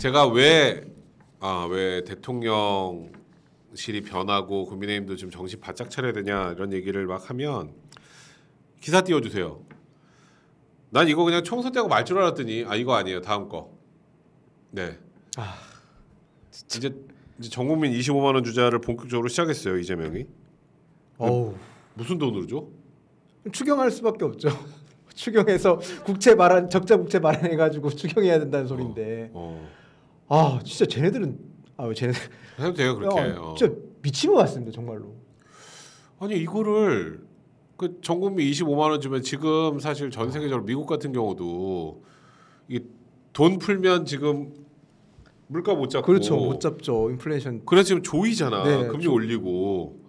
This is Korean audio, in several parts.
제가 왜 대통령실이 변하고 국민의힘도 좀 정신 바짝 차려야 되냐 이런 얘기를 막 하면 기사 띄워주세요. 난 이거 그냥 총선 때하고 말 줄 알았더니 이거 아니에요. 다음 거. 네. 이제 전국민 25만 원 주자를 본격적으로 시작했어요. 이재명이. 어우. 무슨 돈으로 줘? 추경할 수밖에 없죠. 추경해서 적자 국채 발행해가지고 추경해야 된다는 소리인데. 진짜 쟤네들은 쟤네들 해도 돼요 그렇게. 진짜 미친 것 같습니다 정말로. 아니 이거를 그 전국민 25만 원 주면 지금 사실 전 세계적으로 미국 같은 경우도 이 돈 풀면 지금 물가 못 잡고. 그렇죠, 못 잡죠. 인플레이션. 그래서 지금 조이잖아. 네, 금리 올리고.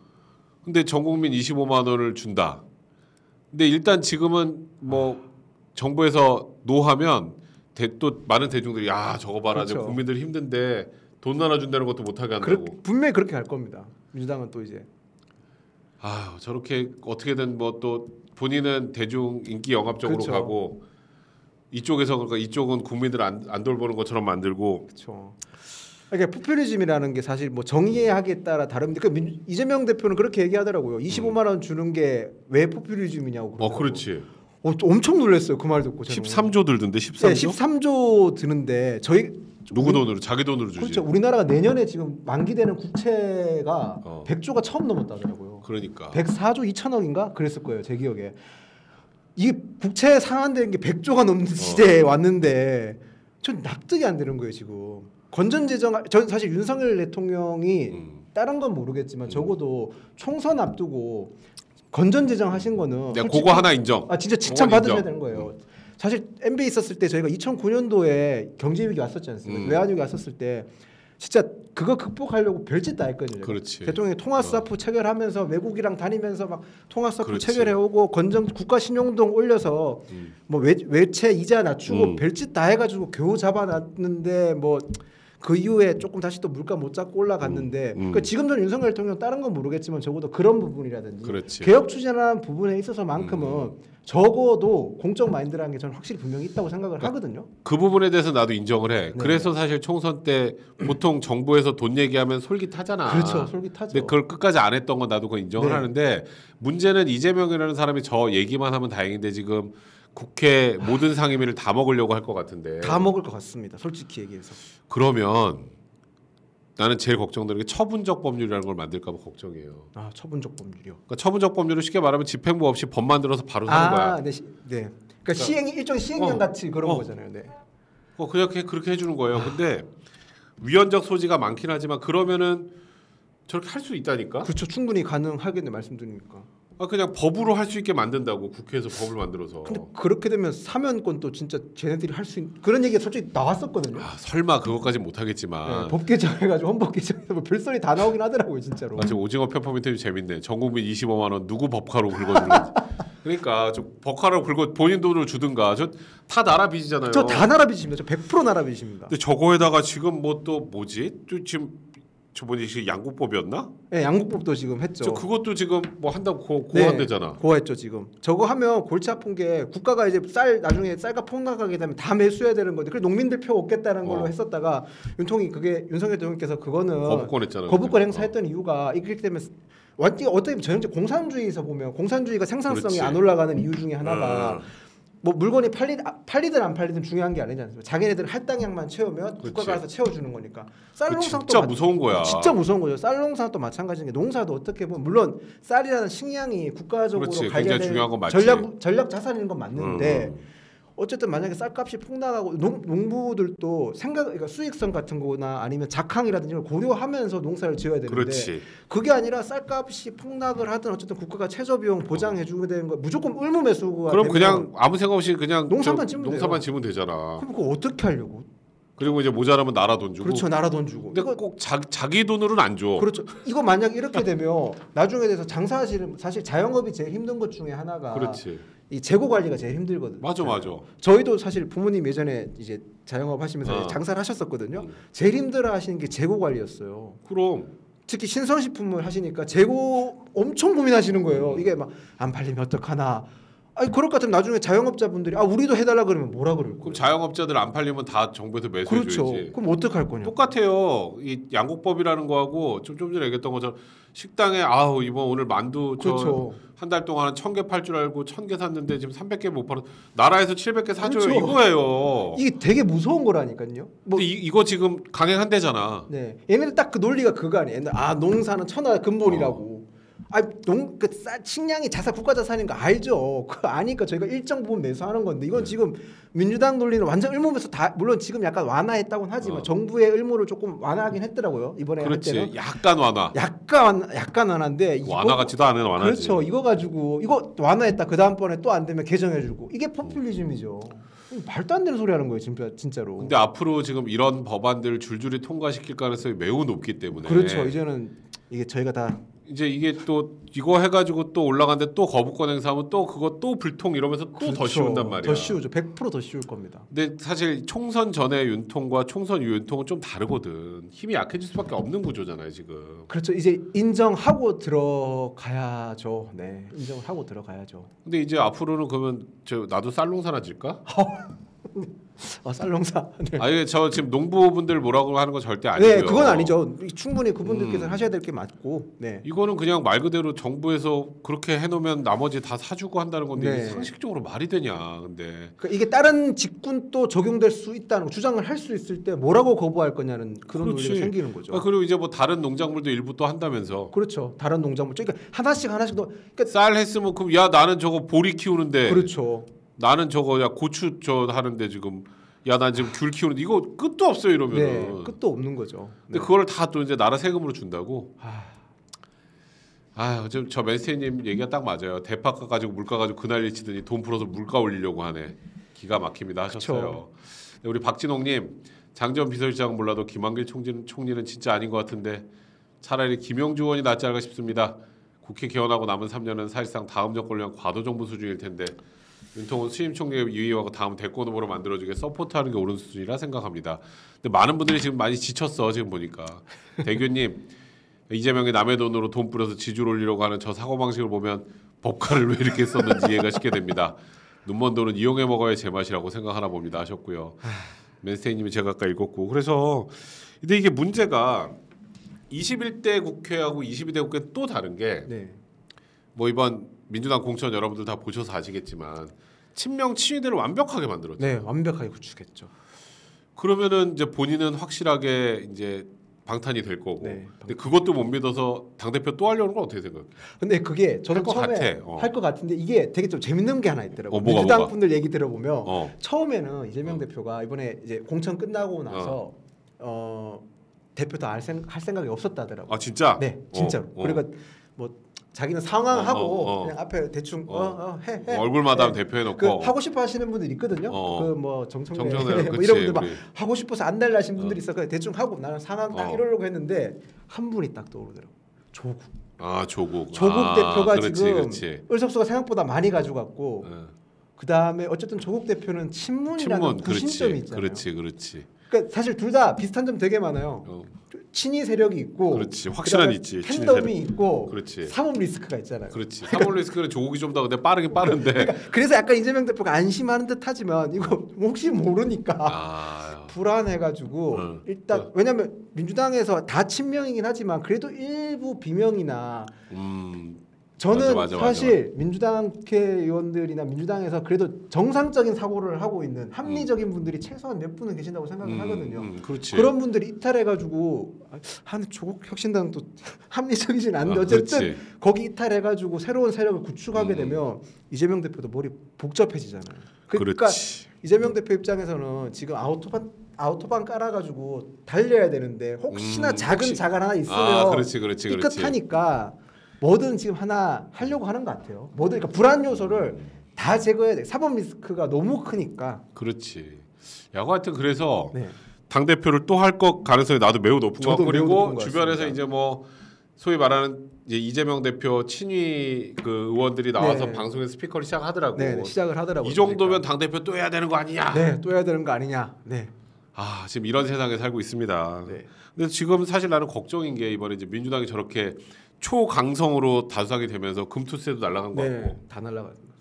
근데 전국민 25만 원을 준다. 근데 일단 지금은 뭐 정부에서 노하면 또 많은 대중들이 저거 봐라. 그렇죠. 국민들 힘든데 돈 나눠준다는 것도 못하게 한다고. 분명히 그렇게 갈 겁니다. 민주당은 또 이제 저렇게 어떻게든 뭐 또 본인은 대중 인기 영합 쪽으로 그렇죠. 가고 이쪽에서 그러니까 이쪽은 국민들 안 돌보는 것처럼 만들고. 그렇죠. 그러니까 포퓰리즘이라는 게 사실 뭐 정의학에 따라 다릅니다. 그러니까 이재명 대표는 그렇게 얘기하더라고요. 25만 원 주는 게 왜 포퓰리즘이냐고. 그렇지. 엄청 놀랐어요. 그 말 듣고. 13조 들던데 13조? 네, 13조 드는데 누구 돈으로? 자기 돈으로 주지. 그렇죠. 우리나라가 내년에 지금 만기되는 국채가 100조가 처음 넘었다더라고요. 그러니까. 104조 2천억인가 그랬을 거예요. 제 기억에. 이 국채 상환되는 게 100조가 넘는 시대에 왔는데 전 납득이 안 되는 거예요 지금. 건전재정 전 사실 윤석열 대통령이 다른 건 모르겠지만 적어도 총선 앞두고 건전재정 하신 거는 그거 하나 인정. 진짜 칭찬 받으셔야 되는 거예요. 사실 MB에 있었을 때 저희가 2009년도에 경제 위기 왔었지 않습니까? 외환 위기 왔었을 때 진짜 그거 극복하려고 별짓 다 했거든요. 그렇지. 대통령이 통화스와프 체결하면서 외국이랑 다니면서 막 통화스와프 체결해오고 국가 신용등 올려서 뭐 외채 이자 낮추고 별짓 다 해가지고 겨우 잡아놨는데 뭐 그 이후에 조금 다시 또 물가 못 잡고 올라갔는데 그러니까 지금도 윤석열 대통령 다른 건 모르겠지만 적어도 그런 부분이라든지 그렇지. 개혁 추진하는 부분에 있어서만큼은 적어도 공적 마인드라는 게 저는 확실히 분명히 있다고 생각을 하거든요. 그 부분에 대해서 나도 인정을 해. 그래서 사실 총선 때 보통 정부에서 돈 얘기하면 솔깃하잖아. 그렇죠, 솔깃하죠. 근데 그걸 끝까지 안 했던 건 나도 그건 인정을 하는데 문제는 이재명이라는 사람이 저 얘기만 하면 다행인데 지금 국회 모든 상임위를 다 먹으려고 할 것 같은데. 다 먹을 것 같습니다. 솔직히 얘기해서. 그러면 나는 제일 걱정되는 게 처분적 법률이라는 걸 만들까 봐 걱정이에요. 처분적 법률이요. 그러니까 처분적 법률을 쉽게 말하면 집행부 없이 법 만들어서 바로 하는 거야. 네. 그러니까 시행이 일종의 시행령 같이 그런 거잖아요. 네. 그냥 그렇게 해주는 거예요. 근데 위헌적 소지가 많긴 하지만 그러면은 저렇게 할 수 있다니까. 그렇죠. 충분히 가능하겠네 말씀드리니까. 그냥 법으로 할 수 있게 만든다고 국회에서 법을 만들어서. 근데 그렇게 되면 사면권도 진짜 쟤네들이 할 수 있는 그런 얘기가 솔직히 나왔었거든요. 설마 그것까지 못하겠지만. 네, 법 개정해가지고 헌법 개정해서 뭐 별소리 다 나오긴 하더라고요 진짜로. 지금 오징어 편법 인터뷰 재밌네. 전국민 25만 원 누구 법카로 긁어주는 건지. 그러니까 저 법카로 긁어 본인 돈으로 주든가. 저 다 나라 빚이잖아요. 저 다 나라 빚입니다. 저 100% 나라 빚입니다. 근데 저거에다가 지금 뭐 또 뭐지? 지금 저번에 양국법이었나? 네, 양국법도 지금 했죠. 그것도 지금 뭐 한다고 고한대잖아. 고했죠 지금. 저거 하면 골치 아픈 게 국가가 이제 나중에 쌀값 폭락하게 되면 다 매수해야 되는 건데, 그래 농민들 표 얻겠다는 걸로 했었다가 윤석열 대통령께서 그거는 거부권 행사했던 이유가 이렇게 되면 어떻게 보면 전형적 공산주의에서 보면 공산주의가 생산성이 안 올라가는 이유 중에 하나가. 뭐 물건이 팔리든 안 팔리든 중요한 게 아니지 않습니까? 자기네들 할당량만 채우면 국가가 알아서 채워주는 거니까. 쌀농산도 진짜 무서운 거야. 진짜 무서운 거죠. 쌀농산도 마찬가지인 게 농사도 어떻게 보면 물론 쌀이라는 식량이 국가적으로 관리될 전략 자산인 건 맞는데 어쨌든 만약에 쌀값이 폭락하고 농부들도 그러니까 수익성 같은 거나 아니면 작황이라든지 걸 고려하면서 농사를 지어야 되는데 그게 아니라 쌀값이 폭락을 하든 어쨌든 국가가 최저 비용 보장해 주게 되는 거 무조건 의무매수가 그럼 그냥 아무 생각 없이 그냥 농사만 지면 되잖아. 그럼 그거 어떻게 하려고? 그리고 이제 모자라면 나라 돈 주고. 그렇죠. 나라 돈 주고. 근데 꼭 자기 돈으로는 안 줘. 그렇죠. 이거 만약 이렇게 되면 나중에 돼서 장사하시는 사실 자영업이 제일 힘든 것 중에 하나가 이 재고 관리가 제일 힘들거든요. 맞아. 저희도 사실 부모님 예전에 이제 자영업 하시면서 장사를 하셨었거든요. 제일 힘들어 하시는 게 재고 관리였어요. 그럼 특히 신선식품을 하시니까 재고 엄청 고민하시는 거예요. 이게 막 안 팔리면 어떡하나. 아니 그럴 것 같으면 나중에 자영업자분들이 우리도 해달라 그러면 뭐라 그럴 거예요? 그럼 자영업자들 안 팔리면 다 정부에서 매수해줘야지. 그렇죠. 그럼 어떡할 거냐? 똑같아요. 이 양곡법이라는 거하고 좀 전에 얘기했던 것처럼 식당에 이번 오늘 만두 그렇죠. 한 달 동안 1,000개 팔 줄 알고 1,000개 샀는데 지금 300개 못 팔아. 나라에서 700개 사줘요. 그렇죠. 이거예요. 이게 되게 무서운 거라니까요. 근데 이거 지금 강행한대잖아. 네, 얘네들 딱 그 논리가 그거 아니에요. 농사는 천하 근본이라고. 식량이 국가 자산인 거 알죠. 그거 아니까 저희가 일정 부분 매수하는 건데 이건 지금 민주당 논리는 완전 의무에서 다 물론 지금 약간 완화했다고는 하지만 정부의 의무를 조금 완화하긴 했더라고요. 이번에 할 때는. 약간 완화. 약간 완화인데 완화 같지도 않은 완화지. 그렇죠. 이거 가지고 이거 완화했다. 그 다음번에 또 안 되면 개정해주고 이게 포퓰리즘이죠. 말도 안 되는 소리 하는 거예요, 진짜로. 근데 앞으로 지금 이런 법안들을 줄줄이 통과시킬 가능성이 매우 높기 때문에. 그렇죠. 이제는 이게 저희가 다 이제 이게 또 이거 해가지고 또 올라가는데 또 거부권 행사하면 또 그거 또 불통 이러면서 또 더 그렇죠. 쉬운단 말이야. 더 쉬우죠. 100% 더 쉬울 겁니다. 근데 사실 총선 전에 윤통과 총선 이후 윤통은 좀 다르거든. 힘이 약해질 수밖에 없는 구조잖아요 지금. 그렇죠. 이제 인정하고 들어가야죠. 네, 인정을 하고 들어가야죠. 근데 이제 앞으로는 그러면 나도 쌀농사 하나 질까? 쌀농사. 네. 아니 저 지금 농부분들 뭐라고 하는 건 절대 아니고요. 네, 그건 아니죠. 충분히 그분들께서 하셔야 될 게 맞고. 네. 이거는 그냥 말 그대로 정부에서 그렇게 해놓으면 나머지 다 사주고 한다는 건데 네. 이게 상식적으로 말이 되냐? 근데 그러니까 이게 다른 직군도 적용될 수 있다는 주장을 할 수 있을 때 뭐라고 거부할 거냐는 그런 논리가 생기는 거죠. 그리고 이제 뭐 다른 농작물도 일부 또 한다면서. 그렇죠. 다른 농작물. 그러니까 하나씩 더. 그러니까 쌀 했으면 그럼 나는 저거 보리 키우는데. 그렇죠. 나는 저거 고추 하는데 지금 난 지금 귤 키우는데 이거 끝도 없어요 이러면. 네, 끝도 없는 거죠. 근데 그걸 다 또 이제 나라 세금으로 준다고. 지금 저 맨스테이님 얘기가 딱 맞아요. 대파가 가지고 물가 가지고 그난리 치더니 돈 풀어서 물가 올리려고 하네. 기가 막힙니다 하셨어요. 우리 박진홍님 장전 비서실장 몰라도 김한길 총리는 진짜 아닌 것 같은데 차라리 김영주 의원이 낫지 않을까 싶습니다. 국회 개원하고 남은 3년은 사실상 다음 정권을 위한 과도 정부 수준일 텐데 윤통은 수임 총리의 유의하고 다음 대권 후보로 만들어주게 서포트하는 게 옳은 수준이라 생각합니다. 근데 많은 분들이 지금 많이 지쳤어 지금 보니까. 대규님 이재명이 남의 돈으로 돈 뿌려서 지지를 올리려고 하는 저 사고방식을 보면 법관을 왜 이렇게 썼는지 이해가 쉽게 됩니다. 눈먼 돈은 이용해 먹어야 제맛이라고 생각하나 봅니다 하셨고요. 맨스테이님이 제가 아까 읽었고 그래서 근데 이게 문제가 21대 국회하고 22대 국회는 또 다른 게 뭐 이번 민주당 공천 여러분들 다 보셔서 아시겠지만 친명 친위대를 완벽하게 만들었죠. 네, 완벽하게 구축했죠. 그러면은 이제 본인은 확실하게 이제 방탄이 될 거고. 네, 근데 그것도 못 믿어서 당 대표 또 하려는 건 어떻게 생각해? 근데 그게 저는 처음에 할 것 같은데 이게 되게 좀 재밌는 게 하나 있더라고요. 민주당 분들 얘기 들어보면 처음에는 이재명 대표가 이번에 이제 공천 끝나고 나서 대표도 할 생각이 없었다더라고요. 아 진짜? 네, 진짜로. 그러니까 뭐 자기는 상황하고 그냥 앞에 대충 해. 얼굴마다 대표해놓고 하고 싶어 하시는 분들 있거든요. 그 뭐 정청래 뭐 이런 분들 막 하고 싶어서 안 달라신 분들이 있어. 그냥 대충 하고 나는 상황 딱 이러려고 했는데 한 분이 딱 떠오르더라고. 조국. 조국. 대표가 그렇지, 지금 그렇지. 의석수가 생각보다 많이 가져갔고 그 다음에 어쨌든 조국 대표는 친문이라는 구심점이 있잖아요. 그렇지. 그러니까 사실 둘 다 비슷한 점 되게 많아요. 친이 세력이 있고, 그렇지, 확실한 있지. 팬덤이 있고, 그렇지. 사법 리스크가 있잖아요. 그렇지. 사법 리스크는 조국이 좀 더 근데 빠르긴 빠른데. 그래서 약간 이재명 대표가 안심하는 듯하지만 이거 혹시 모르니까 불안해가지고 일단 왜냐하면 민주당에서 다 친명이긴 하지만 그래도 일부 비명이나. 저는 사실 민주당 국회의원들이나 민주당에서 그래도 정상적인 사고를 하고 있는 합리적인 분들이 최소한 몇 분은 계신다고 생각을 하거든요. 그런 분들이 이탈해가지고 조국 혁신당도 합리적이진 않은데 어쨌든 거기 이탈해가지고 새로운 세력을 구축하게 되면 이재명 대표도 머리 복잡해지잖아요. 그러니까 이재명 대표 입장에서는 지금 아우토반 깔아가지고 달려야 되는데 혹시나 작은 자갈 하나 있으면 삐끗하니까 뭐든 지금 하나 하려고 하는 것 같아요. 뭐든 그러니까 불안 요소를 다 제거해야 돼. 사법 리스크가 너무 크니까. 그렇지. 야구 하여튼 그래서 당 대표를 또 할 것 가능성이 나도 매우 높은 것 같고 그리고 주변에서 이제 뭐 소위 말하는 이제 이재명 대표 친위 그 의원들이 나와서 방송에 스피커를 시작하더라고. 네, 시작을 하더라고요. 이 정도면 당 대표 또 해야 되는 거 아니냐? 네, 또 해야 되는 거 아니냐? 네. 지금 이런 세상에 살고 있습니다. 근데 지금 사실 나는 걱정인 게 이번에 이제 민주당이 저렇게 초강성으로 다수당이 되면서 금투세도 날아간 거 같고 다 날아갔습니다.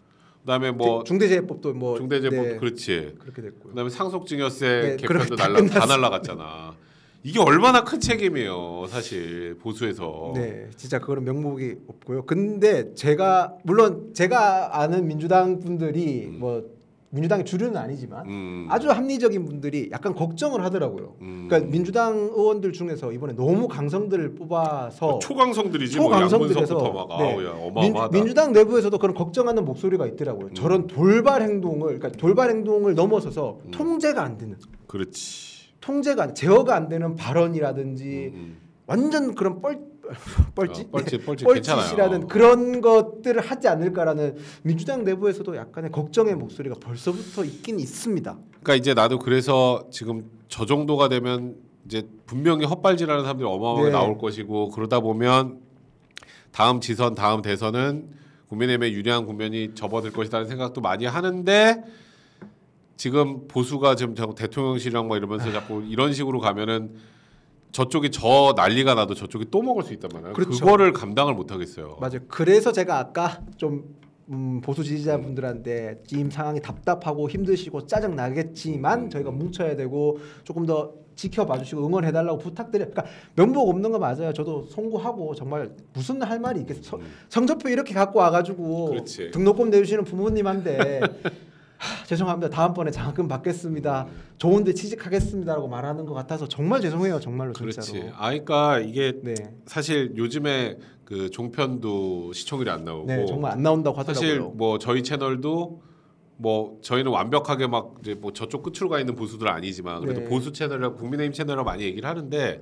그다음에 뭐 중대재해법도 뭐 중대재해법 네. 그렇지. 그렇게 됐고요. 그다음에 상속증여세 네, 개편도 다 날라갔잖아. 이게 얼마나 큰 책임이에요, 사실 보수에서. 네, 진짜 그거는 명목이 없고요. 근데 물론 제가 아는 민주당 분들이 뭐 민주당의 주류는 아니지만 아주 합리적인 분들이 약간 걱정을 하더라고요. 그러니까 민주당 의원들 중에서 이번에 너무 강성들을 뽑아서 초강성들이지 초강성들에서 뭐 막 아우야 어마어마하다. 민주당 내부에서도 그런 걱정하는 목소리가 있더라고요. 저런 돌발 행동을 넘어서서 통제가 안 되는. 그렇지. 제어가 안 되는 발언이라든지 완전 그런 뻘짓이라는 그런 것들을 하지 않을까라는 민주당 내부에서도 약간의 걱정의 목소리가 벌써부터 있긴 있습니다. 그러니까 이제 나도 그래서 지금 저 정도가 되면 이제 분명히 헛발질하는 사람들이 어마어마하게 나올 것이고 그러다 보면 다음 지선, 다음 대선은 국민의힘의 유리한 국면이 접어들 것이라는 생각도 많이 하는데. 지금 보수가 지금 대통령실이랑 막 이러면서 자꾸 이런 식으로 가면은 저쪽이 난리가 나도 저쪽이 또 먹을 수 있단 말이에요. 그렇죠. 그거를 감당을 못 하겠어요. 맞아요. 그래서 제가 아까 좀 보수 지지자분들한테 지금 상황이 답답하고 힘드시고 짜증 나겠지만 저희가 뭉쳐야 되고 조금 더 지켜봐 주시고 응원해달라고 부탁드려요. 그러니까 면목 없는 거 맞아요. 저도 송구하고 정말 무슨 할 말이 있겠어. 성적표 이렇게 갖고 와가지고 그렇지. 등록금 내주시는 부모님한테 죄송합니다. 다음번에 장학금 받겠습니다. 좋은데 취직하겠습니다라고 말하는 것 같아서 정말 죄송해요. 정말로 그렇지. 진짜로. 그러니까 이게 네. 사실 요즘에 그 종편도 시청률이 안 나오고 네, 정말 안 나온다고 하더라고요. 사실 뭐 저희 채널도 뭐 저희는 완벽하게 막 이제 뭐 저쪽 끝으로 가 있는 보수들 아니지만 그래도 네. 보수 채널이랑 국민의힘 채널이랑 많이 얘기를 하는데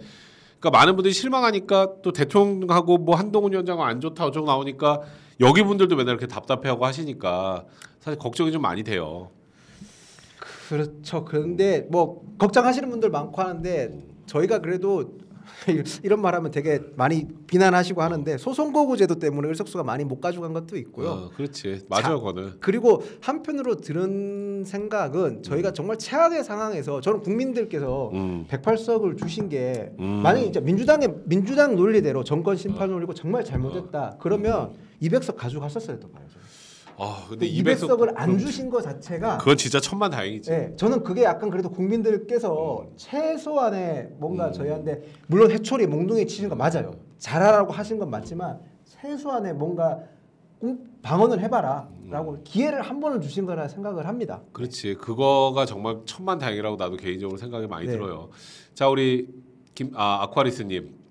그러니까 많은 분들이 실망하니까 또 대통령하고 뭐 한동훈 위원장은 안 좋다 어쩌고 나오니까 여기 분들도 맨날 이렇게 답답해하고 하시니까 사실 걱정이 좀 많이 돼요. 그렇죠. 그런데 뭐 걱정하시는 분들 많고 하는데 저희가 그래도 이런 말하면 되게 많이 비난하시고 하는데 소송거구제도 때문에 의석수가 많이 못 가져간 것도 있고요. 그렇지. 맞아요, 그거는. 그리고 한편으로 들은 생각은 저희가 정말 최악의 상황에서 저는 국민들께서 108석을 주신 게 만약에 진짜 민주당 논리대로 정권 심판 논리고 정말 잘못했다. 그러면 200석 가져갔었어야 했던 거예요. 근데 200석을 안 주신 것 자체가 그건 진짜 천만다행이지. 네, 저는 그게 약간 그래도 국민들께서 최소한의 뭔가 저희한테 물론 해초리 몽둥이 치신 거 맞아요. 잘하라고 하신 건 맞지만 최소한의 뭔가 방언을 해봐라라고 기회를 한 번은 주신 거라 생각을 합니다. 그렇지. 그거가 정말 천만다행이라고 나도 개인적으로 생각이 많이 들어요. 자, 우리 아쿠아리스님.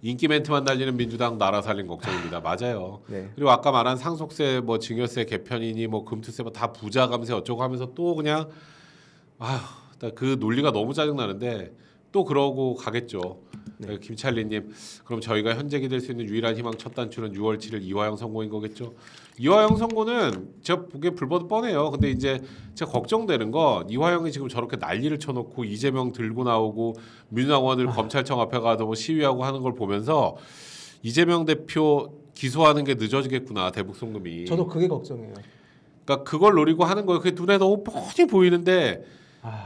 인기 멘트만 달리는 민주당 나라 살림 걱정입니다. 맞아요. 네. 그리고 아까 말한 상속세, 뭐 증여세 개편이니 뭐 금투세 뭐 다 부자 감세 어쩌고 하면서 또 그냥 그 논리가 너무 짜증 나는데 또 그러고 가겠죠. 네. 김찰리님, 그럼 저희가 현재 기댈 수 있는 유일한 희망 첫 단추는 6월 7일 이화영 선고인 거겠죠? 이화영 선고는 제가 보기에 불보듯 뻔해요. 근데 이제 제가 걱정되는 건 이화영이 지금 저렇게 난리를 쳐놓고 이재명 들고 나오고 민주당 의원들 검찰청 앞에 가서 뭐 시위하고 하는 걸 보면서 이재명 대표 기소하는 게 늦어지겠구나, 대북 송금이. 저도 그게 걱정이에요. 그러니까 그걸 노리고 하는 거예요. 그게 눈에 너무 뻔히 보이는데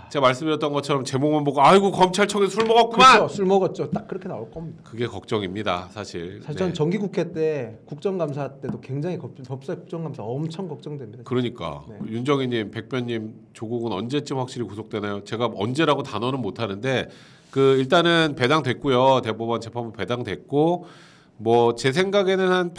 제가 말씀드렸던 것처럼 제목만 보고 아이고 검찰청에 술 먹었구만. 그렇죠. 술 먹었죠. 딱 그렇게 나올 겁니다. 그게 걱정입니다, 사실. 사실 전 정기국회 때 국정감사 때도 굉장히 법사위 국정감사 엄청 걱정됩니다. 그러니까 윤정희님, 백변님, 조국은 언제쯤 확실히 구속되나요? 제가 언제라고 단어는 못 하는데 일단은 배당됐고요. 대법원 재판부 배당됐고 뭐 제 생각에는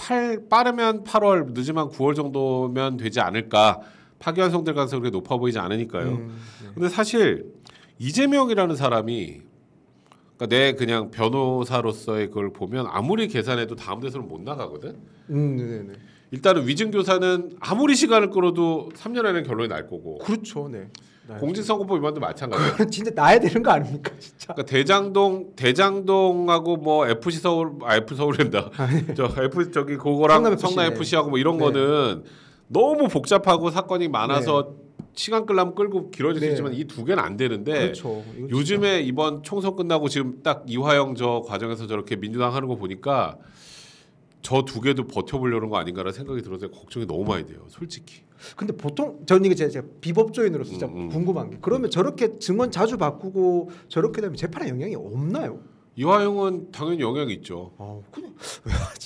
빠르면 8월, 늦으면 9월 정도면 되지 않을까. 파기환송될 가능성이 그렇게 높아 보이지 않으니까요. 근데 사실 이재명이라는 사람이 그러니까 내 그냥 변호사로서의 그걸 보면 아무리 계산해도 다음 대선은 못 나가거든. 네네. 일단은 위증교사는 아무리 시간을 끌어도 3년 안에 결론이 날 거고. 그렇죠, 네. 공직선거법 위반도 마찬가지예요. 진짜 나야 되는 거 아닙니까, 진짜? 그러니까 대장동하고 뭐 FC 서울랜다. 저기 그거랑 성남 FC하고 뭐 이런 거는. 너무 복잡하고 사건이 많아서 시간 끌려면 끌고 길어질 수 있지만 이 두 개는 안 되는데 그렇죠. 요즘에 이번 총선 끝나고 지금 딱 이화영 저 과정에서 저렇게 민주당 하는 거 보니까 저 두 개도 버텨보려는 거 아닌가라는 생각이 들어서 걱정이 너무 많이 돼요, 솔직히. 근데 보통 저는 이게 제가 비법조인으로서 진짜 궁금한 게 그러면 저렇게 증언 자주 바꾸고 저렇게 되면 재판에 영향이 없나요? 이화영은 당연히 영향이 있죠. 그래.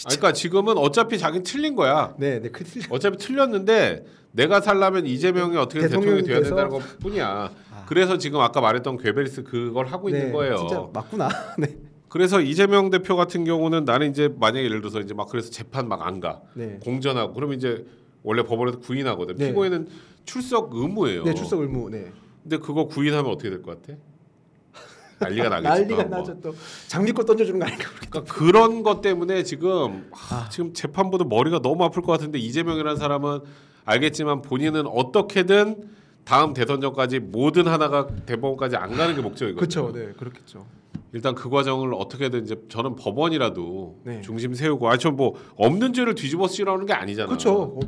그러니까 지금은 어차피 자기는 틀린 거야. 네, 어차피 틀렸는데 내가 살려면 이재명이 어떻게 대통령이 돼야 된다는 것뿐이야. 그래서 지금 아까 말했던 괴베리스 그걸 하고 있는 거예요. 진짜 맞구나. 네. 그래서 이재명 대표 같은 경우는 나는 이제 만약에 예를 들어서 이제 막 그래서 재판 막 안 가. 네. 공전하고 그러면 이제 원래 법원에서 구인하거든. 네. 피고인은 출석 의무예요. 네, 출석 의무. 네. 근데 그거 구인하면 어떻게 될 것 같아? 난리가 나겠지. 난리가 나죠. 또 장미꽃 던져주는 거 아닌가. 그러니까 그런 것 때문에 지금 지금 재판부도 머리가 너무 아플 것 같은데 이재명이라는 사람은 알겠지만 본인은 어떻게든 다음 대선 전까지 모든 하나가 대법원까지 안 가는 게 목적이거든요. 그렇죠. 네, 그렇겠죠. 일단 그 과정을 어떻게든 이제 저는 법원이라도 네. 중심 세우고 뭐 없는 죄를 뒤집어 쓰라는 게 아니잖아. 그렇죠.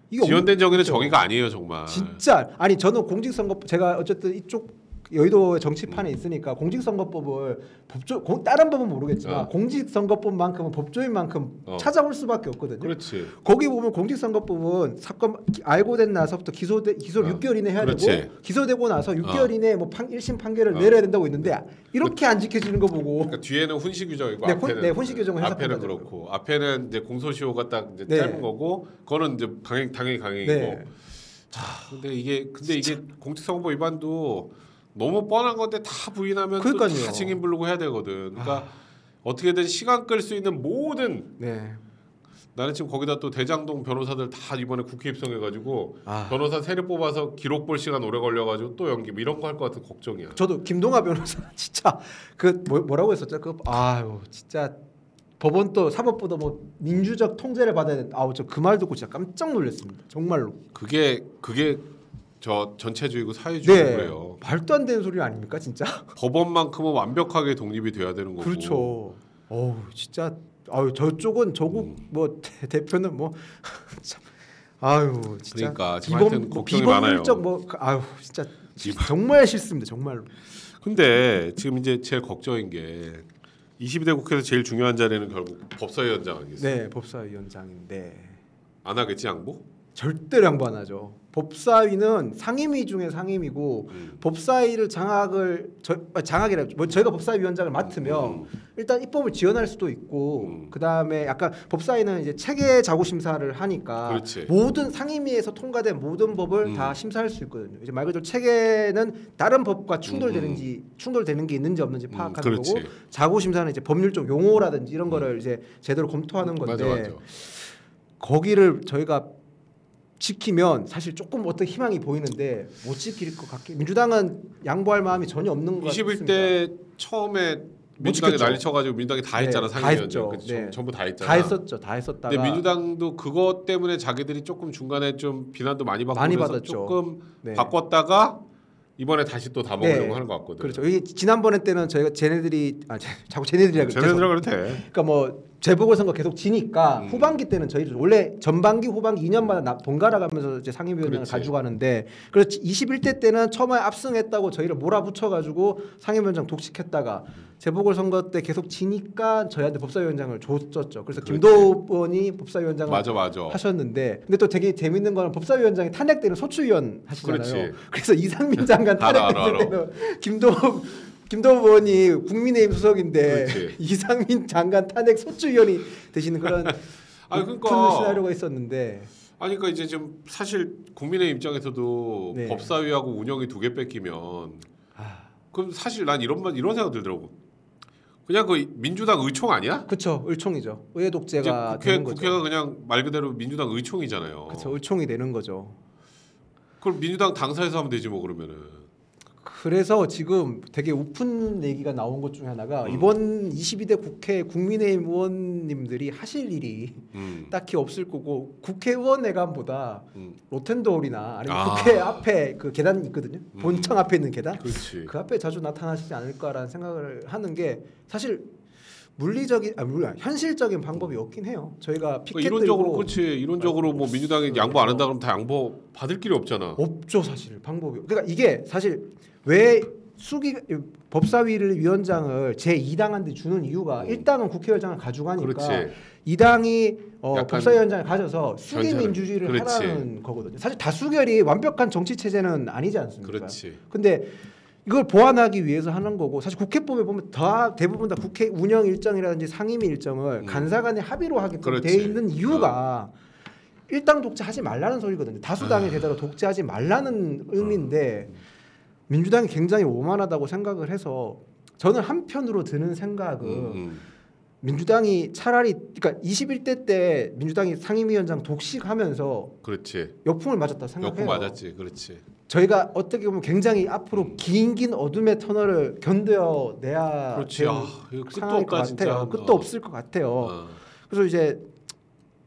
지연된 정의는 그렇죠. 정의가 아니에요, 정말. 진짜 아니 저는 공직선거 제가 어쨌든 이쪽 여의도 정치판에 있으니까 공직선거법을 다른 법은 모르겠지만 공직선거법만큼은 법조인만큼 찾아볼 수밖에 없거든요. 그렇지. 거기 보면 공직선거법은 사건 알고 된 나서부터 기소를 6개월 이내 해야 되고 기소되고 나서 6개월 이내에 뭐 1심 판결을 내려야 된다고 있는데 이렇게 안 지켜지는 거 보고 그러니까 뒤에는 훈시 규정이고 훈시 규정을 앞에는 그렇고 앞에는 이제 공소시효가 딱 이제 짧은 거고 그거는 이제 당연히 강행이고. 네. 근데 이게 공직선거법 위반도 너무 뻔한 건데 다 부인하면 또 다 증인 부르고 해야 되거든. 그러니까 어떻게든 시간 끌 수 있는 모든 나는 지금 거기다 또 대장동 변호사들 다 이번에 국회 입성해가지고 변호사 세례 뽑아서 기록 볼 시간 오래 걸려가지고 또 연기 이런 거 할 것 같은 걱정이야. 저도 김동아 변호사 진짜 뭐라고 했었죠? 진짜 법원 또 사법부도 뭐 민주적 통제를 받아야 돼. 저 그 말 듣고 진짜 깜짝 놀랐습니다. 정말로. 그게 저 전체주의고 사회주의고 그래요. 말도 안 되는 소리 아닙니까 진짜? 법원만큼은 완벽하게 독립이 돼야 되는 거고. 그렇죠. 진짜 저쪽은 조국 뭐 대표는 뭐 참, 진짜. 그러니까 하여튼 걱정이 많아요. 진짜 정말 싫습니다. 정말로. 근데 지금 이제 제일 걱정인 게 22대 국회에서 제일 중요한 자리는 결국 법사위원장 아니겠어요? 네, 법사위원장인데 안 하겠지 양보? 절대로 양보 안 하죠. 법사위는 상임위 중에 상임위고 법사위를 장악이라 저희가 법사위원장을 맡으면 일단 입법을 지원할 수도 있고 그 다음에 약간 법사위는 이제 체계 자구 심사를 하니까 모든 상임위에서 통과된 모든 법을 다 심사할 수 있거든요. 이제 말 그대로 체계는 다른 법과 충돌되는 게 있는지 없는지 파악하는 거고 자구 심사는 이제 법률적 용어라든지 이런 거를 이제 제대로 검토하는 건데 맞아. 거기를 저희가 지키면 사실 조금 어떤 희망이 보이는데 못 지킬 것 같게 민주당은 양보할 마음이 전혀 없는 것 같습니다. 21대 처음에 민주당이 난리 쳐가지고 민주당이 다 했잖아. 상임위원장 전부 다 했잖아. 다 했었다가 근데 민주당도 그것 때문에 자기들이 조금 중간에 좀 비난도 많이 받고 그래서 조금 바꿨다가 이번에 다시 또 다 먹으려고 하는 것 같거든. 그렇죠. 지난번에 때는 저희가 자꾸 쟤네들이라 그래도 돼. 그러니까 뭐 재보궐선거 계속 지니까 후반기 때는 저희도 원래 전반기 후반기 2년마다 번갈아 가면서 이제 상임위원장을 가져가는데 그래서 21대 때는 처음에 압승했다고 저희를 몰아붙여가지고 상임위원장 독식했다가 재보궐선거 때 계속 지니까 저희한테 법사위원장을 줬었죠. 그래서 김도우 의원이 법사위원장을 하셨는데 근데 또 되게 재밌는 거는 법사위원장이 탄핵되는 소추위원 하시잖아요. 그래서 이상민 장관 탄핵될 때는 김도우 의원이 국민의힘 소속인데 이상민 장관 탄핵 소추위원이 되시는 그런 그러니까 시나리오가 있었는데 그러니까 이제 좀 사실 국민의 입장에서도 법사위하고 운영이 두 개 뺏기면 그럼 사실 난 이런 생각 들더라고. 그냥 그 민주당 의총 아니야? 그렇죠. 의총이죠. 의회 독재가 되는 거죠. 국회가 그냥 말 그대로 민주당 의총이잖아요. 그렇죠. 의총이 되는 거죠. 그럼 민주당 당사에서 하면 되지 뭐 그러면은. 그래서 지금 되게 우픈 얘기가 나온 것 중에 하나가 이번 22대 국회 국민의힘 의원님들이 하실 일이 딱히 없을 거고 국회의원회관보다 로텐도홀이나 아니면 국회 앞에 그 계단 있거든요. 본청 앞에 있는 계단. 그 앞에 자주 나타나시지 않을까라는 생각을 하는 게 사실 현실적인 방법이 없긴 해요. 저희가 피켓 이론적으로 이론적으로 뭐 민주당이 양보 안 한다 그러면 다 양보 받을 길이 없잖아. 없죠 사실 방법이. 그러니까 이게 사실 왜 법사위를 위원장을 제2당한테 주는 이유가 1당은 국회의장을 가져가니까 2당이 법사위원장을 가져서 수기 민주주의를 하라는 거거든요. 사실 다수결이 완벽한 정치 체제는 아니지 않습니까? 근데 이걸 보완하기 위해서 하는 거고 사실 국회법에 보면 다 대부분 다 국회 운영 일정이라든지 상임위 일정을 간사간의 합의로 하게끔 돼 있는 이유가 일당 독재하지 말라는 소리거든요. 다수당이 제대로 독재하지 말라는 의미인데 민주당이 굉장히 오만하다고 생각을 해서 저는 한편으로 드는 생각은 민주당이 차라리 그러니까 21대 때 민주당이 상임위원장 독식하면서 그렇지. 역풍을 맞았다 생각해요. 역풍 맞았지. 그렇지. 저희가 어떻게 보면 굉장히 앞으로 긴 어둠의 터널을 견뎌내야 그렇지. 될 끝도 없다 진짜. 끝도 없을 것 같아요. 그래서 이제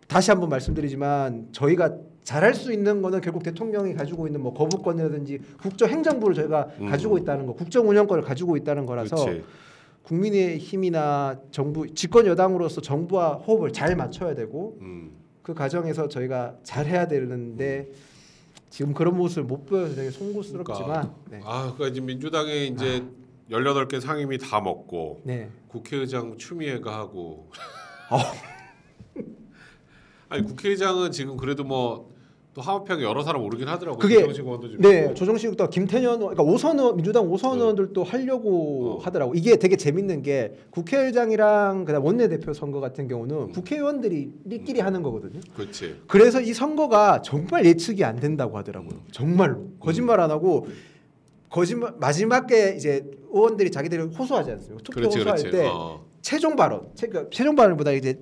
다시 한번 말씀드리지만 저희가 잘할 수 있는 거는 결국 대통령이 가지고 있는 뭐 거부권이라든지 국정행정부를 저희가 가지고 있다는 거, 국정운영권을 가지고 있다는 거라서 그렇지. 국민의힘이나 정부 집권 여당으로서 정부와 호흡을 잘 맞춰야 되고 그 과정에서 저희가 잘해야 되는데 지금 그런 모습을 못 보여서 되게 송구스럽지만 그러니까 이제 민주당이 이제 18개 상임위 다 먹고 국회의장 추미애가 하고 아니 국회의장은 지금 그래도 뭐 또 하마평에 여러 사람 오르긴 하더라고요. 그게 조정식 의원도 좀 조정식도 김태년 그러니까 민주당 오선 의원들도 하려고 하더라고. 이게 되게 재밌는 게 국회의장이랑 그다음 원내대표 선거 같은 경우는 국회의원들이끼리 하는 거거든요. 그렇지. 그래서 이 선거가 정말 예측이 안 된다고 하더라고요. 정말로 거짓말 안 하고 마지막에 이제 의원들이 자기들이 호소하지 않습니까? 투표 호소할 때 최종 발언보다 이제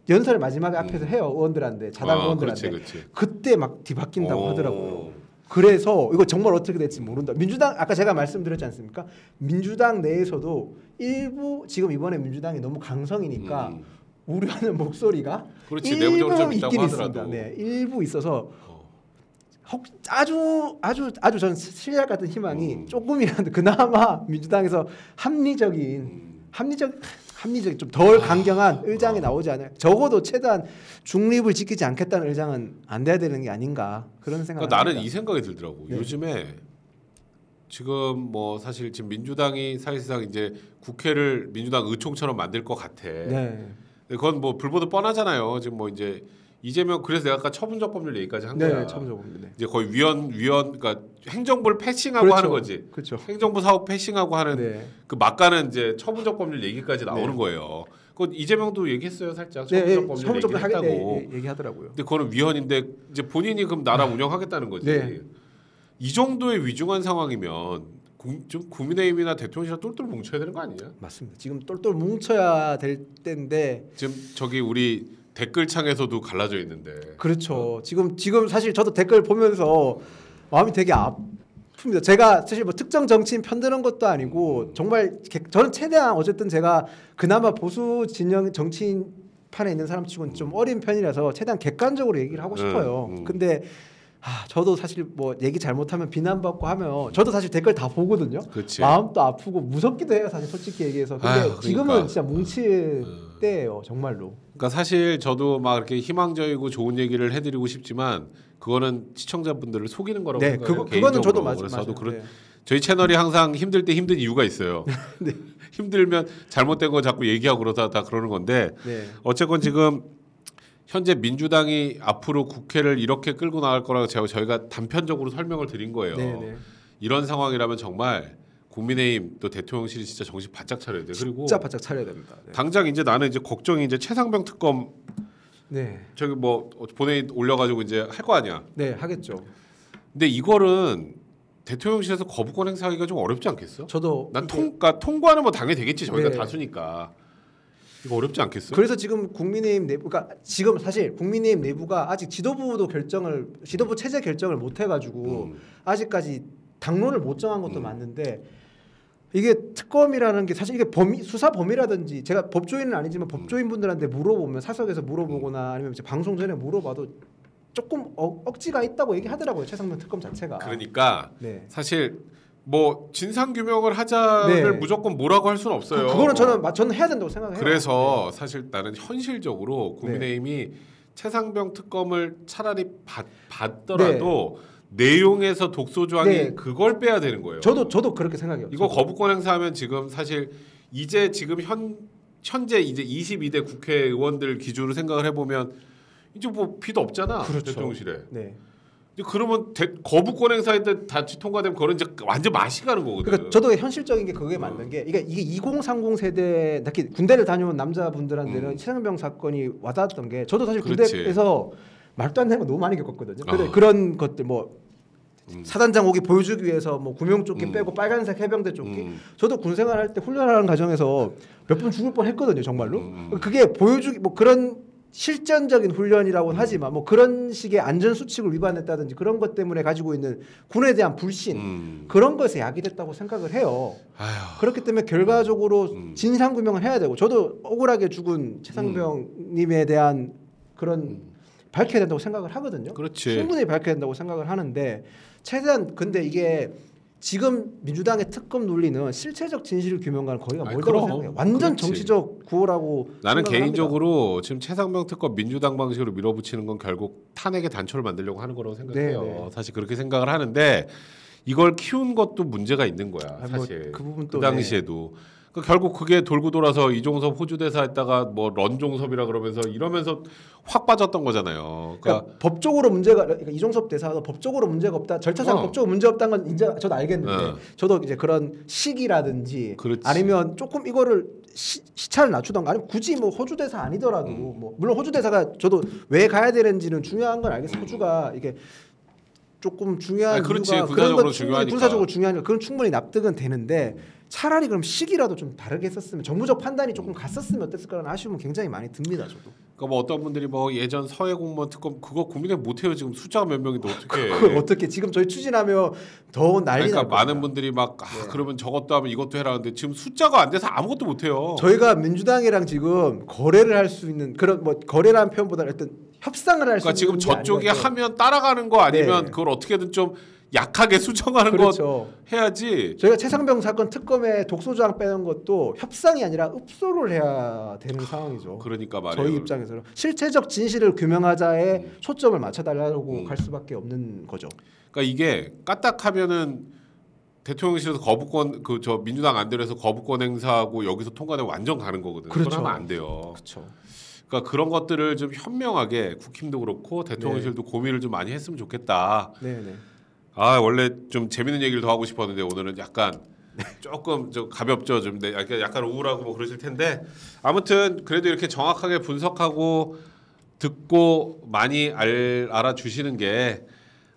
연설 마지막에 앞에서 해요. 의원들한테 자당 의원들한테 그렇지. 그때 막 뒤바뀐다고 하더라고요. 그래서 이거 정말 어떻게 될지 모른다. 민주당 아까 제가 말씀드렸지 않습니까? 민주당 내에서도 일부 지금 이번에 민주당이 너무 강성이니까 우려하는 목소리가 일부 있긴 있습니다. 네, 일부 있어서 아주 저는 신랄 같은 희망이 조금이라도 그나마 민주당에서 합리적인 좀 덜 강경한 의장이 나오지 않아요. 적어도 최대한 중립을 지키지 않겠다는 의장은 안 돼야 되는 게 아닌가 그런 생각을 그러니까 나는 이 생각이 들더라고. 요즘에 지금 뭐 사실 지금 민주당이 사실상 이제 국회를 민주당 의총처럼 만들 것 같아. 그건 뭐 불보듯 뻔하잖아요. 지금 뭐 이제 이재명 그래서 내가 아까 처분적 법률 얘기까지 한 거야. 처분적 법률. 이제 거의 위원 그러니까 행정부를 패싱하고 하는 거지. 그렇죠. 행정부 사업 패싱하고 하는 그 막가는 이제 처분적 법률 얘기까지 나오는 거예요. 그 이재명도 얘기했어요 살짝 처분적 법률 얘기했다고 얘기하더라고요. 근데 그거는 위헌인데 이제 본인이 그럼 나라 운영하겠다는 거지. 이 정도의 위중한 상황이면 좀 국민의힘이나 대통령이랑 똘똘 뭉쳐야 되는 거 아니냐? 맞습니다. 지금 똘똘 뭉쳐야 될 때인데 지금 저기 우리 댓글창에서도 갈라져 있는데. 그렇죠. 지금 사실 저도 댓글 보면서 마음이 되게 아픕니다. 제가 사실 뭐 특정 정치인 편드는 것도 아니고 정말 저는 최대한 어쨌든 제가 그나마 보수 진영 정치인 판에 있는 사람치고는 좀 어린 편이라서 최대한 객관적으로 얘기를 하고 싶어요. 근데 저도 사실 뭐 얘기 잘못하면 비난받고 하면 저도 사실 댓글 다 보거든요. 그치. 마음도 아프고 무섭기도 해요. 사실 솔직히 얘기해서. 근데 그러니까. 지금은 진짜 뭉칠 때예요. 정말로. 그러니까 사실 저도 막 이렇게 희망적이고 좋은 얘기를 해드리고 싶지만 그거는 시청자분들을 속이는 거라고 생각해요. 그거는 저도 그래서 저도 저희 채널이 항상 힘들 때 힘든 이유가 있어요. 힘들면 잘못된 거 자꾸 얘기하고 그러다 다 그러는 건데 어쨌건 지금 현재 민주당이 앞으로 국회를 이렇게 끌고 나갈 거라고 저희가 단편적으로 설명을 드린 거예요. 이런 상황이라면 정말 국민의힘 또 대통령실이 진짜 정신 바짝 차려야 돼. 그리고 진짜 바짝 차려야 됩니다. 당장 이제 나는 이제 걱정이 이제 최상병 특검 저기 뭐 본회의 올려가지고 이제 할 거 아니야. 하겠죠. 근데 이거는 대통령실에서 거부권 행사하기가 좀 어렵지 않겠어? 저도 난 통과는 뭐 당연히 되겠지. 저희가 다수니까. 이거 어렵지 않겠어? 그래서 지금 국민의힘 내부, 그러니까 지금 사실 국민의힘 내부가 아직 지도부 체제 결정을 못 해가지고 아직까지 당론을 못 정한 것도 맞는데 이게 특검이라는 게 사실 이게 수사 범위라든지 제가 법조인은 아니지만 법조인 분들한테 물어보면 사석에서 물어보거나 아니면 이제 방송 전에 물어봐도 조금 억지가 있다고 얘기하더라고요. 최상병 특검 자체가. 그러니까 사실 뭐 진상 규명을 하자를 무조건 뭐라고 할 수는 없어요. 그거는 저는 해야 된다고 생각해요. 그래서 사실 나는 현실적으로 국민의힘이 최상병 특검을 차라리 받더라도 내용에서 독소 조항이 그걸 빼야 되는 거예요. 저도 그렇게 생각해요. 이거 거부권 행사하면 지금 사실 이제 지금 현재 이제 22대 국회의원들 기준으로 생각을 해보면 이제 뭐 필요 없잖아. 그렇죠. 대통령실에. 그러면 거부권 행사인데 다시 통과되면 그건 이제 완전 맛이 가는 거거든요. 그러니까 저도 현실적인 게 그게 맞는 게 이게 2030 세대 특히 군대를 다녀온 남자분들한테는 최상병 사건이 와닿았던 게 저도 사실 군대에서 말도 안 되는 거 너무 많이 겪었거든요. 근데 그런 것들 뭐 사단장 오기 보여주기 위해서 뭐 구명조끼 빼고 빨간색 해병대 조끼 저도 군 생활할 때 훈련하는 과정에서 몇 번 죽을 뻔했거든요 정말로. 그게 보여주기 뭐 그런 실전적인 훈련이라고는 하지만 뭐 그런 식의 안전 수칙을 위반했다든지 그런 것 때문에 가지고 있는 군에 대한 불신 그런 것에 야기됐다고 생각을 해요. 그렇기 때문에 결과적으로 진상 규명을 해야 되고 저도 억울하게 죽은 최상병님에 대한 그런 밝혀야 된다고 생각을 하거든요. 그렇지. 충분히 밝혀야 된다고 생각을 하는데 최대한 근데 이게 지금 민주당의 특검 논리는 실체적 진실 규명과는 거리가 멀다고 생각해요. 완전 정치적 구호라고 나는 개인적으로 합니다. 지금 최상병 특검 민주당 방식으로 밀어붙이는 건 결국 탄핵의 단초를 만들려고 하는 거라고 생각해요. 네네. 사실 그렇게 생각을 하는데 이걸 키운 것도 문제가 있는 거야. 사실 그 부분 또 그 당시에도 결국 그게 돌고 돌아서 이종섭 호주 대사 했다가 뭐 런종섭이라 이러면서 확 빠졌던 거잖아요. 그러니까 법적으로 문제가 그러니까 이종섭 대사도 법적으로 문제가 없다. 절차상 법적으로 문제 없다는 건 이제 저도 알겠는데 저도 이제 그런 시기라든지 아니면 조금 이거를 시차를 낮추던가 아니면 굳이 뭐 호주 대사 아니더라도 뭐 물론 호주 대사가 저도 왜 가야 되는지는 중요한 건 알겠어요. 호주가 이게 조금 중요한 이유가 그런 건 충분히 군사적으로 중요하니까 그건 충분히 납득은 되는데 차라리 그럼 시기라도 좀 다르게 했었으면 정부적 판단이 조금 갔었으면 어땠을까라는 아쉬움은 굉장히 많이 듭니다. 저도. 그러니까 뭐 어떤 분들이 뭐 예전 서해 공무원 특검 그거 국민의 못해요. 지금 숫자가 몇 명인데 어떻게? 그걸 어떻게 지금 저희 추진하면 더 난리 날 그러니까 많은 분들이 막 그러면 저것도 하면 이것도 해라 하는데 지금 숫자가 안 돼서 아무것도 못해요. 저희가 민주당이랑 지금 거래를 할 수 있는 그런 뭐 거래라는 표현보다는 어떤 협상을 할 수 있는 지금 저쪽이 하면 따라가는 거 아니면 그걸 어떻게든 좀 약하게 수정하는 거 해야지. 저희가 최상병 사건 특검에 독소조항 빼는 것도 협상이 아니라 읍소를 해야 되는 상황이죠. 그러니까 말이에요. 저희 입장에서는 실체적 진실을 규명하자에 초점을 맞춰달라고 갈 수밖에 없는 거죠. 그러니까 이게 까딱하면은 대통령실에서 거부권 저 민주당 안대로 해서 거부권 행사하고 여기서 통과되면 완전 가는 거거든요. 그렇죠. 그건 하면 안 돼요. 그렇죠. 그러니까 그런 것들을 좀 현명하게 국힘도 그렇고 대통령실도 고민을 좀 많이 했으면 좋겠다. 네네. 원래 좀 재밌는 얘기를 더 하고 싶었는데 오늘은 약간 조금 좀 가볍죠. 좀 약간 우울하고 뭐 그러실 텐데 아무튼 그래도 이렇게 정확하게 분석하고 듣고 많이 알아주시는 게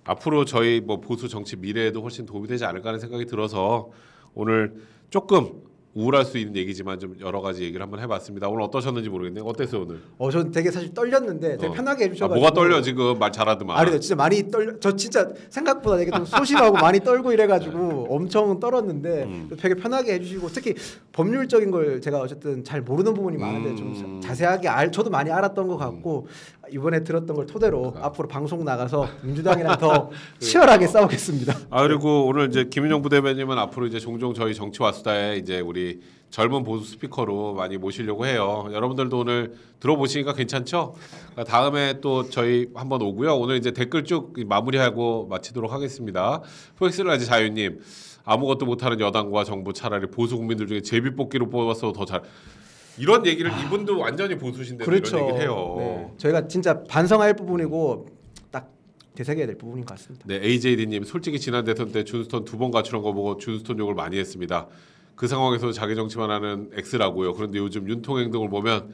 앞으로 저희 뭐 보수 정치 미래에도 훨씬 도움이 되지 않을까 하는 생각이 들어서 오늘 조금 우울할 수 있는 얘기지만 좀 여러 가지 얘기를 한번 해봤습니다. 오늘 어떠셨는지 모르겠네요. 어땠어요 오늘? 저는 되게 사실 떨렸는데 되게 편하게 해주셔가지고. 뭐가 떨려 지금 말 잘하더만. 아니 진짜 많이 떨려. 저 진짜 생각보다 되게 좀 소심하고 많이 떨고 이래가지고 엄청 떨었는데 되게 편하게 해주시고 특히 법률적인 걸 제가 어쨌든 잘 모르는 부분이 많은데 좀 자세하게 저도 많이 알았던 것 같고 이번에 들었던 걸 토대로 앞으로 방송 나가서 민주당이랑 더 치열하게 싸우겠습니다. 그리고 오늘 이제 김윤영 부대변인은 앞으로 이제 종종 저희 정치와 수다에 이제 우리 젊은 보수 스피커로 많이 모시려고 해요. 여러분들도 오늘 들어보시니까 괜찮죠? 다음에 또 저희 한번 오고요. 오늘 이제 댓글 쭉 마무리하고 마치도록 하겠습니다. 포엑스라지 자유님, 아무것도 못하는 여당과 정부 차라리 보수 국민들 중에 제비뽑기로 뽑아서 더 잘. 이런 얘기를 이분도 완전히 보수신데 그렇죠. 이런 얘기를 해요. 네. 저희가 진짜 반성할 부분이고 딱 되새겨야 될 부분인 것 같습니다. 네, AJD님 솔직히 지난 대선 때 준스톤 2번 가출한 거 보고 준스톤 욕을 많이 했습니다. 그 상황에서 자기 정치만 하는 X라고요. 그런데 요즘 윤통 행동을 보면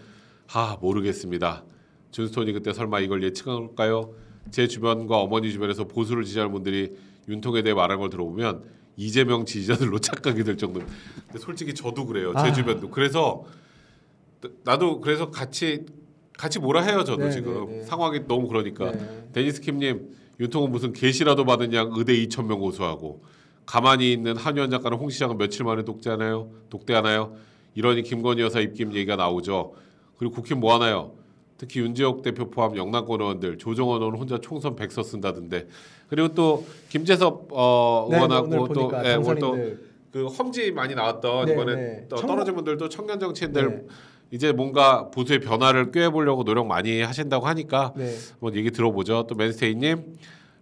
모르겠습니다. 준스톤이 그때 설마 이걸 예측할까요? 제 주변과 어머니 주변에서 보수를 지지하는 분들이 윤통에 대해 말하는 걸 들어보면 이재명 지지자들로 착각이 될 정도. 근데 솔직히 저도 그래요. 제 주변도. 그래서 나도 그래서 같이 뭐라 해요. 저도 지금 상황이 너무 그러니까. 데니스 킴님 윤통은 무슨 계시라도 받은 양 의대 2,000명 고소하고 가만히 있는 한유한 작가는 홍 시장은 며칠 만에 독대하나요? 이러니 김건희 여사 입김 얘기가 나오죠. 그리고 국힘 뭐 하나요? 특히 윤지혁 대표 포함 영남권 의원들 조정원 의원 혼자 총선 100서 쓴다던데. 그리고 또 김재섭 의원하고 또 오늘 또 그 험지 많이 나왔던 이번에 떨어진 분들도 청년 정치인들 이제 뭔가 보수의 변화를 꾀해보려고 노력 많이 하신다고 하니까 한번 얘기 들어보죠. 또 맨스테이님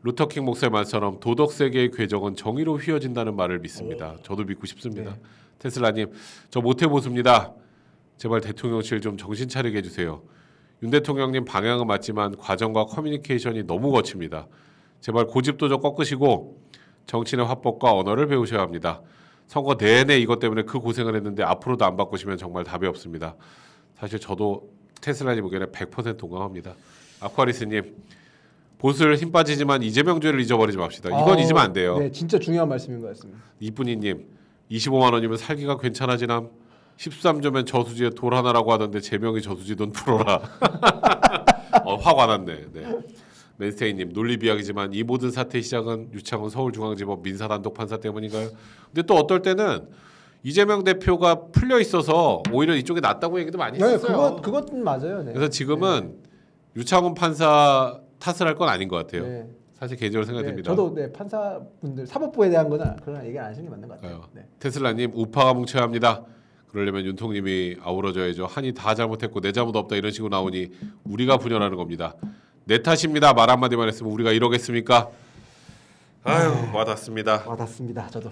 루터킹 목사의 말처럼 도덕 세계의 궤적은 정의로 휘어진다는 말을 믿습니다. 저도 믿고 싶습니다. 테슬라님 저 모태 보수입니다. 제발 대통령실 좀 정신 차리게 해주세요. 윤 대통령님 방향은 맞지만 과정과 커뮤니케이션이 너무 거칩니다. 제발 고집도 좀 꺾으시고 정치인의 화법과 언어를 배우셔야 합니다. 선거 내내 이것 때문에 그 고생을 했는데 앞으로도 안 바꾸시면 정말 답이 없습니다. 사실 저도 테슬라님 의견에 100% 동감합니다. 아쿠아리스님 보슬 힘 빠지지만 이재명 죄를 잊어버리지 맙시다. 이건 잊으면 안 돼요. 네, 진짜 중요한 말씀인 것 같습니다. 이쁜이님 25만 원이면 살기가 괜찮아지남. 13조면 저수지에 돌 하나라고 하던데 제명이 저수지 돈 풀어라. 확 와닿네. 네. 맨스테이님 논리 비약이지만 이 모든 사태의 시작은 유창훈 서울중앙지법 민사단독 판사 때문인가요? 근데 또 어떨 때는 이재명 대표가 풀려 있어서 오히려 이쪽이 낫다고 얘기도 많이 했어요. 그것은 맞아요. 네. 그래서 지금은 유창훈 판사 탓을 할 건 아닌 것 같아요. 네. 사실 개인적으로 생각됩니다. 저도 판사분들 사법부에 대한 거는 그런 얘기 안 하시는 게 맞는 것 같아요. 네. 테슬라님 우파가 뭉쳐야 합니다. 그러려면 윤통님이 아우러져야죠. 한이 다 잘못했고 내 잘못 없다 이런 식으로 나오니 우리가 분열하는 겁니다. 내 탓입니다. 말 한마디만 했으면 우리가 이러겠습니까? 아유 와닿습니다. 와닿습니다. 저도.